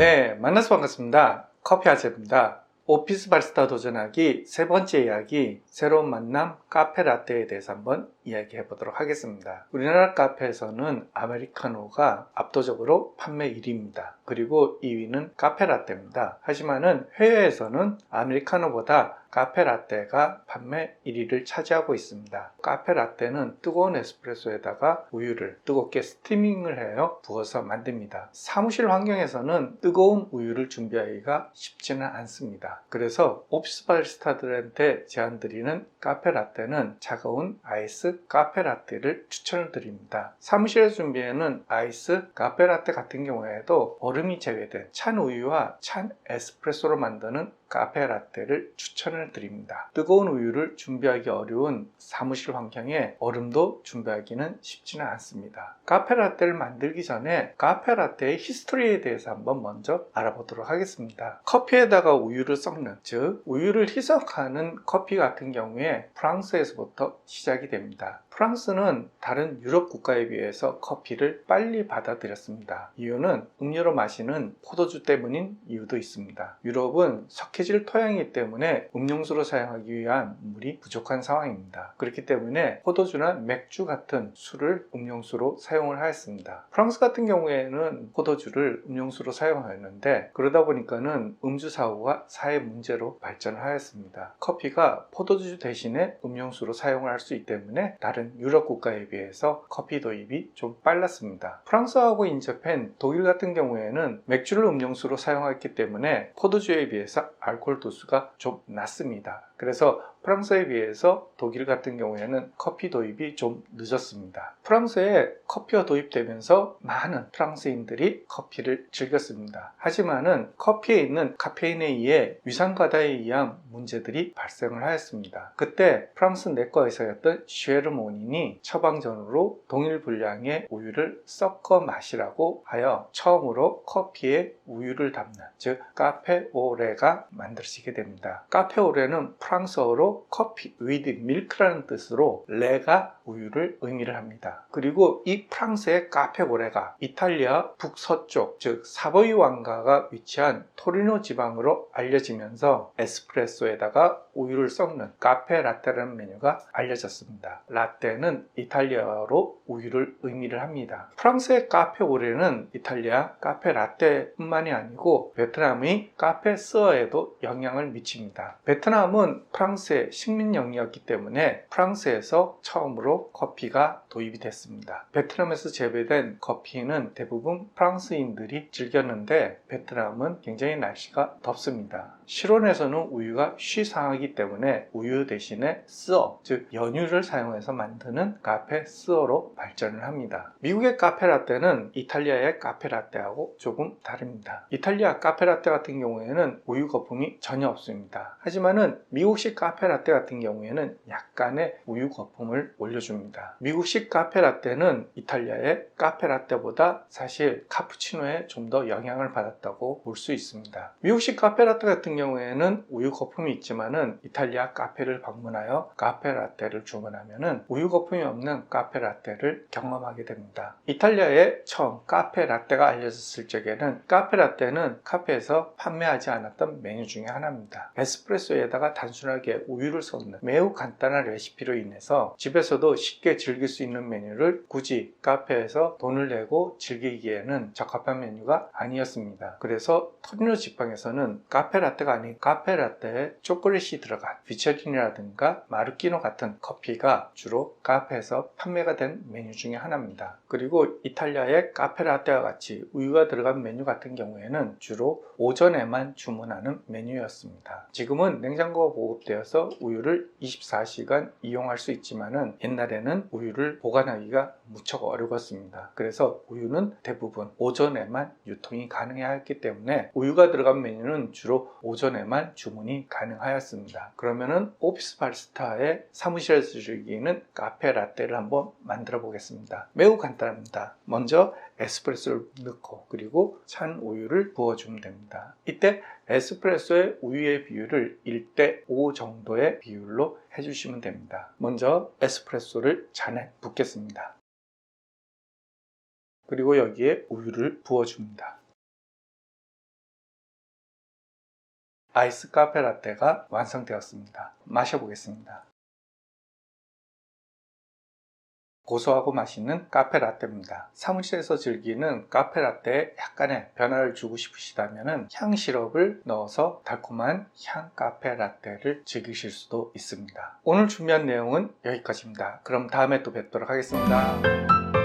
네, 만나서 반갑습니다. 커피 아재입니다. 오피스 바리스타 도전하기 세 번째 이야기, 새로운 만남 카페라떼에 대해서 한번 이야기해 보도록 하겠습니다. 우리나라 카페에서는 아메리카노가 압도적으로 판매 1위입니다. 그리고 2위는 카페라떼입니다. 하지만은 해외에서는 아메리카노보다 카페라떼가 판매 1위를 차지하고 있습니다. 카페라떼는 뜨거운 에스프레소에다가 우유를 뜨겁게 스티밍을 해요 부어서 만듭니다. 사무실 환경에서는 뜨거운 우유를 준비하기가 쉽지는 않습니다. 그래서 오피스 바리스타들한테 제안드리는 카페라떼는 차가운 아이스 카페라떼를 추천을 드립니다. 사무실에서 준비하는 아이스 카페라떼 같은 경우에도 얼음이 제외된 찬 우유와 찬 에스프레소로 만드는 카페라떼를 추천을 드립니다. 뜨거운 우유를 준비하기 어려운 사무실 환경에 얼음도 준비하기는 쉽지는 않습니다. 카페라떼를 만들기 전에 카페라떼의 히스토리에 대해서 한번 먼저 알아보도록 하겠습니다. 커피에다가 우유를 섞는, 즉 우유를 희석하는 커피 같은 경우에 프랑스에서부터 시작이 됩니다. 프랑스는 다른 유럽 국가에 비해서 커피를 빨리 받아들였습니다. 이유는 음료로 마시는 포도주 때문인 이유도 있습니다. 유럽은 석회질 토양이기 때문에 음용수로 사용하기 위한 물이 부족한 상황입니다. 그렇기 때문에 포도주나 맥주 같은 술을 음용수로 사용을 하였습니다. 프랑스 같은 경우에는 포도주를 음용수로 사용하였는데 그러다 보니까는 음주 사고가 사회 문제로 발전을 하였습니다. 커피가 포도주 대신에 음용수로 사용을 할 수 있기 때문에 다른 유럽 국가에 비해서 커피 도입이 좀 빨랐습니다. 프랑스하고 인접한 독일 같은 경우에는 맥주를 음용수로 사용했기 때문에 포도주에 비해서 알코올 도수가 좀 낮습니다. 그래서 프랑스에 비해서 독일 같은 경우에는 커피 도입이 좀 늦었습니다. 프랑스에 커피가 도입되면서 많은 프랑스인들이 커피를 즐겼습니다. 하지만은 커피에 있는 카페인에 의해 위산과다에 의한 문제들이 발생을 하였습니다. 그때 프랑스 내과의사였던 쉐르모닌이 처방전으로 동일 분량의 우유를 섞어 마시라고 하여 처음으로 커피에 우유를 담는, 즉 카페오레가 만들어지게 됩니다. 카페오레는 프랑스어로 커피 with milk라는 뜻으로 레가 우유를 의미를 합니다. 그리고 이 프랑스의 카페오레가 이탈리아 북서쪽, 즉 사보이 왕가가 위치한 토리노 지방으로 알려지면서 에스프레소에다가 우유를 섞는 카페라떼라는 메뉴가 알려졌습니다. 라떼는 이탈리아어로 우유를 의미를 합니다. 프랑스의 카페오레는 이탈리아 카페라떼뿐만이 아니고 베트남의 카페스어에도 영향을 미칩니다. 베트남은 프랑스의 식민영이었기 때문에 프랑스에서 처음으로 커피가 도입이 됐습니다. 베트남에서 재배된 커피는 대부분 프랑스인들이 즐겼는데 베트남은 굉장히 날씨가 덥습니다. 실온에서는 우유가 쉬상하기 때문에 우유 대신에 스어, 즉 연유를 사용해서 만드는 카페 스어로 발전을 합니다. 미국의 카페라떼는 이탈리아의 카페라떼하고 조금 다릅니다. 이탈리아 카페라떼 같은 경우에는 우유 거품이 전혀 없습니다. 하지만은 미국식 카페라떼 같은 경우에는 약간의 우유 거품을 올려줍니다. 미국식 카페라떼는 이탈리아의 카페라떼보다 사실 카푸치노에 좀 더 영향을 받았다고 볼 수 있습니다. 미국식 카페라떼 같은 경우에는 우유 거품이 있지만은 이탈리아 카페를 방문하여 카페라떼를 주문하면은 우유 거품이 없는 카페라떼를 경험하게 됩니다. 이탈리아에 처음 카페라떼가 알려졌을 적에는 카페라떼는 카페에서 판매하지 않았던 메뉴 중에 하나입니다. 에스프레소에다가 단순하게 우유를 섞는 매우 간단한 레시피로 인해서 집에서도 쉽게 즐길 수 있는 메뉴를 굳이 카페에서 돈을 내고 즐기기에는 적합한 메뉴가 아니었습니다. 그래서 토리노 지방에서는 카페라떼가 아닌 카페라떼에 초콜릿이 들어간 비체린이라든가 마르키노 같은 커피가 주로 카페에서 판매가 된 메뉴 중에 하나입니다. 그리고 이탈리아의 카페라떼와 같이 우유가 들어간 메뉴 같은 경우에는 주로 오전에만 주문하는 메뉴였습니다. 지금은 냉장고가 보급되어서 우유를 24시간 이용할 수 있지만은 옛날에는 우유를 보관하기가 무척 어려웠습니다. 그래서 우유는 대부분 오전에만 유통이 가능했기 때문에 우유가 들어간 메뉴는 주로 오전에만 주문이 가능하였습니다. 그러면은 오피스 바리스타의 사무실에서 즐기는 카페라떼를 한번 만들어 보겠습니다. 매우 간단합니다. 먼저 에스프레소를 넣고 그리고 찬 우유를 부어주면 됩니다. 이때 에스프레소의 우유의 비율을 1대5 정도의 비율로 해주시면 됩니다. 먼저 에스프레소를 잔에 붓겠습니다. 그리고 여기에 우유를 부어줍니다. 아이스 카페 라떼가 완성되었습니다. 마셔보겠습니다. 고소하고 맛있는 카페 라떼입니다. 사무실에서 즐기는 카페 라떼에 약간의 변화를 주고 싶으시다면 향 시럽을 넣어서 달콤한 향 카페 라떼를 즐기실 수도 있습니다. 오늘 준비한 내용은 여기까지입니다. 그럼 다음에 또 뵙도록 하겠습니다.